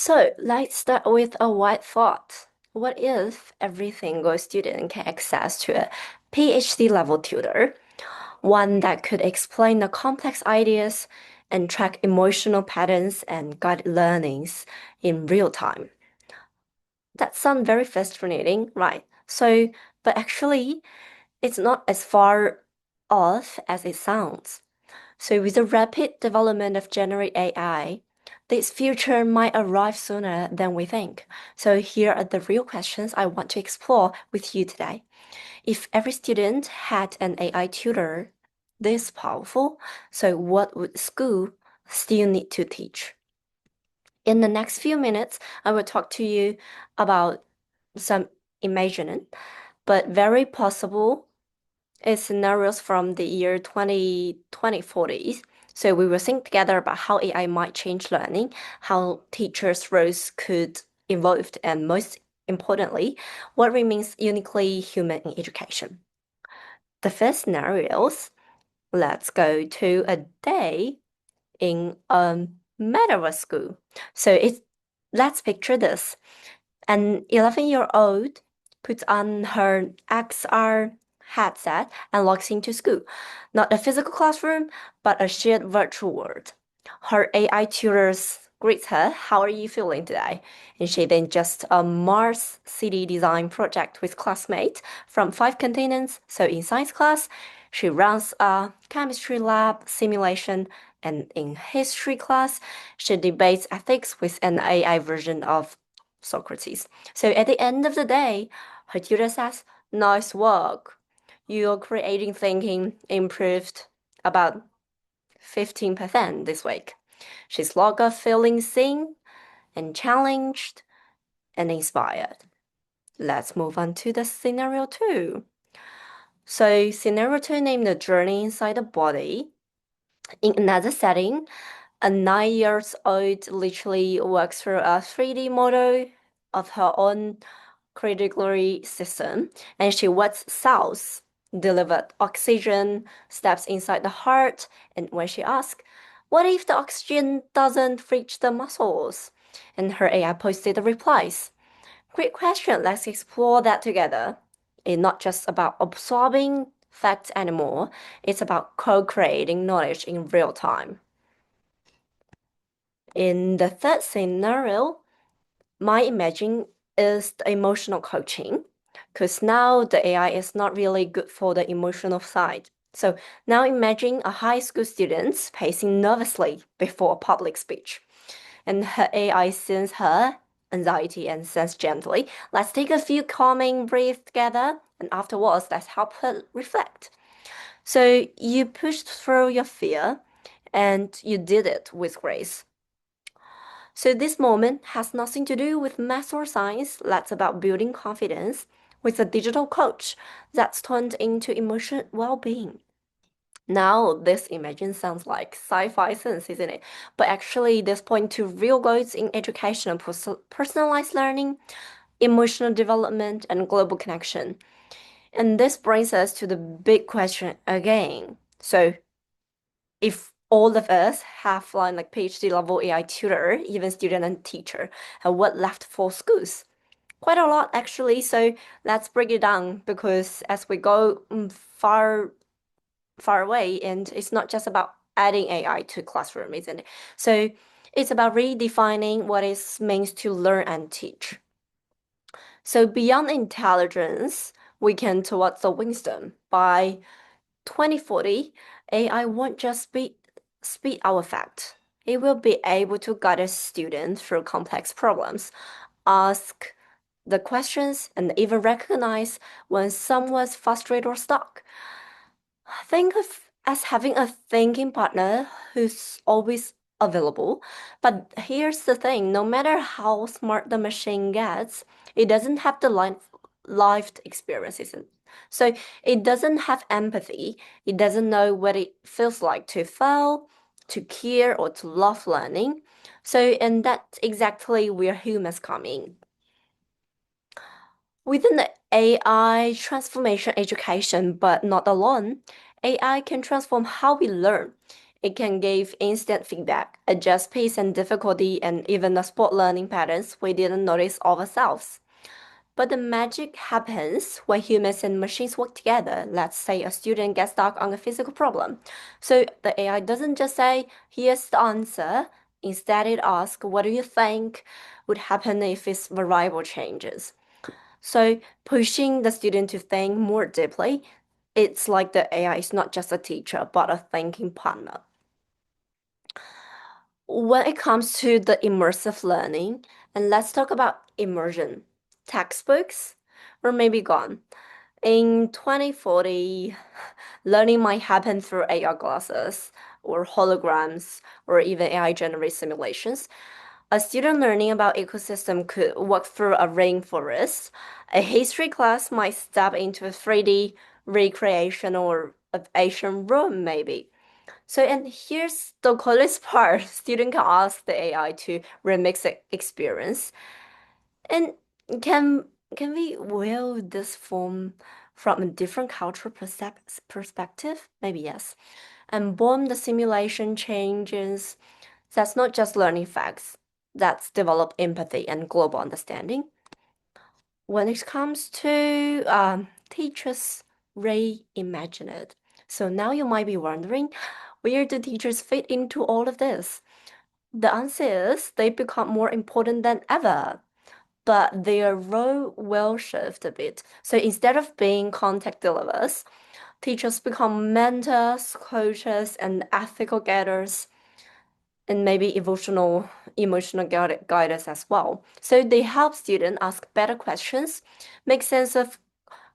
So let's start with a wide thought. What if every single student can access to a PhD level tutor, one that could explain the complex ideas and track emotional patterns and guide learnings in real time? That sounds very fascinating, right? But actually, it's not as far off as it sounds. So with the rapid development of generative AI, this future might arrive sooner than we think. So here are the real questions I want to explore with you today. If every student had an AI tutor this powerful, so what would school still need to teach? In the next few minutes, I will talk to you about some imagined but very possible scenarios from the year 2040s. So we will think together about how AI might change learning, how teachers' roles could evolve, and most importantly, what remains uniquely human in education. The first scenarios, let's go to a day in a metaverse school. So it's let's picture this. An 11-year-old puts on her XR headset and logs into school. Not a physical classroom, but a shared virtual world. Her AI tutors greets her, "How are you feeling today?" And she then just a Mars city design project with classmates from 5 continents. So in science class, she runs a chemistry lab simulation, and in history class, she debates ethics with an AI version of Socrates. So at the end of the day, her tutor says, "Nice work. Your creating thinking improved about 15% this week." She's logged off feeling seen and challenged and inspired. Let's move on to the scenario two. So scenario two named The Journey Inside the Body. In another setting, a 9 years old literally works through a 3D model of her own cardiac system, and she watches cells deliver oxygen, steps inside the heart, and when she asks, "What if the oxygen doesn't reach the muscles?" And her AI posted the replies. Great question. Let's explore that together. It's not just about absorbing facts anymore. It's about co-creating knowledge in real time. In the third scenario, my imagine is the emotional coaching, because now the AI is not really good for the emotional side. So now imagine a high school student pacing nervously before a public speech, and her AI sends her anxiety and says gently, "Let's take a few calming breaths together, and afterwards, let's help her reflect." So you pushed through your fear, and you did it with grace. So this moment has nothing to do with math or science. That's about building confidence with a digital coach that's turned into emotional well-being. Now, this imagine sounds like sci-fi sense, isn't it? But actually, this point to real goals in education and personalized learning, emotional development, and global connection. And this brings us to the big question again. So, if all of us have like PhD level AI tutor, even student and teacher, what left for schools? Quite a lot actually. So let's break it down because as we go far away, and it's not just about adding AI to classroom, isn't it? So it's about redefining what it means to learn and teach. So beyond intelligence, we can towards the wisdom. By 2040, AI won't just speed our fact. It will be able to guide a student through complex problems, ask the questions, and even recognize when someone's frustrated or stuck. Think of as having a thinking partner who's always available. But here's the thing, no matter how smart the machine gets, it doesn't have the lived experiences. So it doesn't have empathy. It doesn't know what it feels like to fail, to care, or to love learning. So, and that's exactly where humans come in. Within the AI transformation education, but not alone, AI can transform how we learn. It can give instant feedback, adjust pace and difficulty, and even spot learning patterns we didn't notice of ourselves. But the magic happens when humans and machines work together. Let's say a student gets stuck on a physical problem. So the AI doesn't just say, here's the answer. Instead, it asks, what do you think would happen if this variable changes? So pushing the student to think more deeply, it's like the AI is not just a teacher, but a thinking partner. When it comes to the immersive learning, and let's talk about immersion. Textbooks or maybe gone. In 2040, learning might happen through AR glasses or holograms or even AI-generated simulations. A student learning about ecosystem could walk through a rainforest. A history class might step into a 3D recreation or of Asian room, maybe. So, and here's the coolest part. Student can ask the AI to remix the experience. And can can we will this form from a different cultural perspective? Maybe yes. And boom, the simulation changes. That's not just learning facts. That's develop empathy and global understanding. When it comes to teachers reimagine it. So now you might be wondering, where do teachers fit into all of this? The answer is they become more important than ever, but their role will shift a bit. So instead of being contact deliverers, teachers become mentors, coaches, and ethical guiders, and maybe emotional guiders as well. So they help students ask better questions, make sense of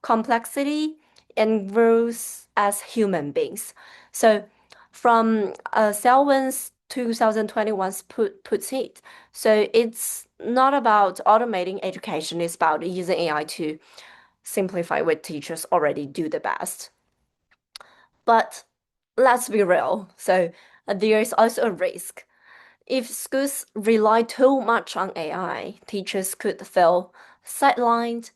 complexity, and grows as human beings. So from Selwyn's 2021's puts it. So it's not about automating education, it's about using AI to simplify what teachers already do the best. But let's be real. So there is also a risk. If schools rely too much on AI, teachers could feel sidelined,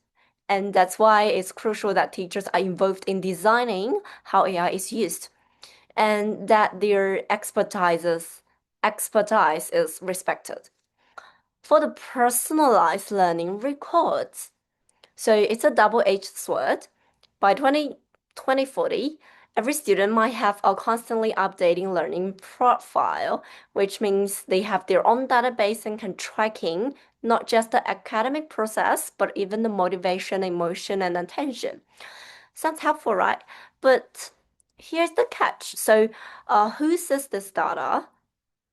and that's why it's crucial that teachers are involved in designing how AI is used and that their expertise is respected. For the personalized learning records, so it's a double-edged sword. By 2040, every student might have a constantly updating learning profile, which means they have their own database and can tracking not just the academic process, but even the motivation, emotion, and attention. Sounds helpful, right? But here's the catch. So, who says this data?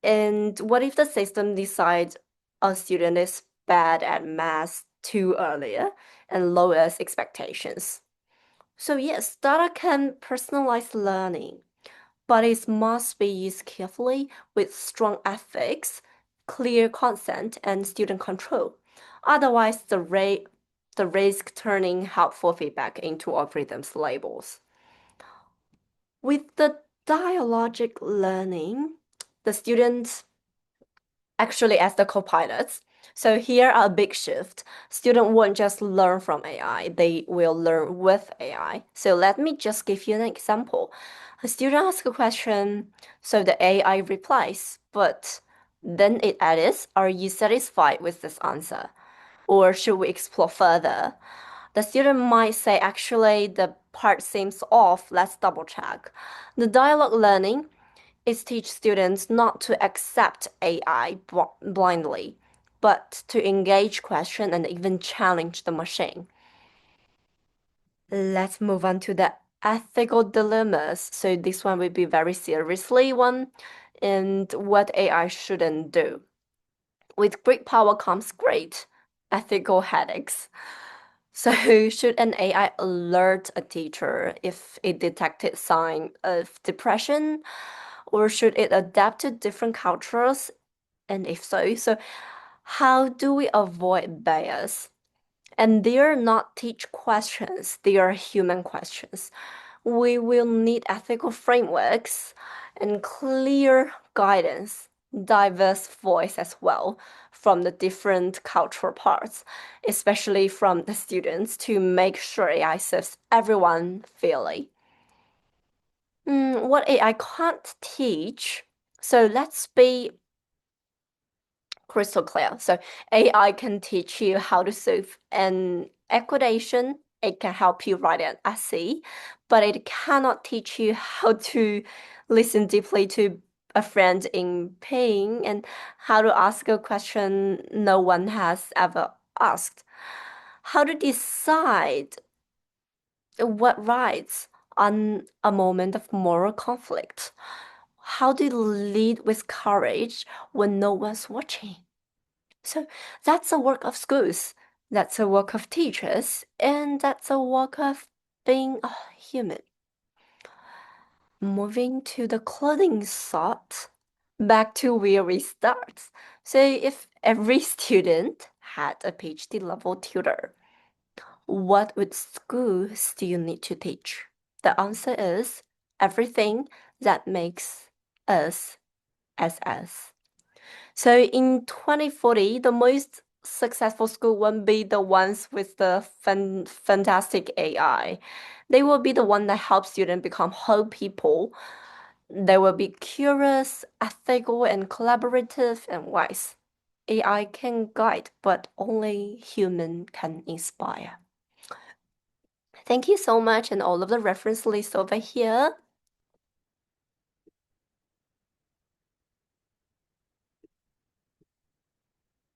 And what if the system decides a student is bad at math too earlier and lowers expectations? So yes, data can personalize learning, but it must be used carefully with strong ethics, clear consent, and student control. Otherwise, the risk turning helpful feedback into algorithms labels. With the dialogic learning, the students actually as the co-pilots. So here are a big shift. Students won't just learn from AI, they will learn with AI. So let me just give you an example. A student asks a question, so the AI replies, but then it adds, are you satisfied with this answer? Or should we explore further? The student might say, actually, the part seems off, let's double check. The dialogue learning is teach students not to accept AI blindly, but to engage, question, and even challenge the machine. Let's move on to the ethical dilemmas. So this one will be very seriously one, and what AI shouldn't do. With great power comes great ethical headaches. So should an AI alert a teacher if it detected sign of depression, or should it adapt to different cultures? And if so, so how do we avoid bias? And they are not teach questions, they are human questions. We will need ethical frameworks and clear guidance, diverse voice as well from the different cultural parts, especially from the students to make sure AI serves everyone fairly. What AI can't teach. So let's be crystal clear. So AI can teach you how to solve an equation. It can help you write an essay, but it cannot teach you how to listen deeply to a friend in pain and how to ask a question no one has ever asked. How to decide what rights on a moment of moral conflict. How to lead with courage when no one's watching. So that's a work of schools, that's a work of teachers, and that's a work of being a human. Moving to the clothing thought, back to where we start. So if every student had a PhD level tutor, what would school still need to teach? The answer is everything that makes us as us. So in 2040, the most successful school won't be the ones with the fantastic AI. They will be the one that helps students become whole people. They will be curious, ethical, and collaborative and wise. AI can guide, but only human can inspire. Thank you so much, and all of the reference lists over here.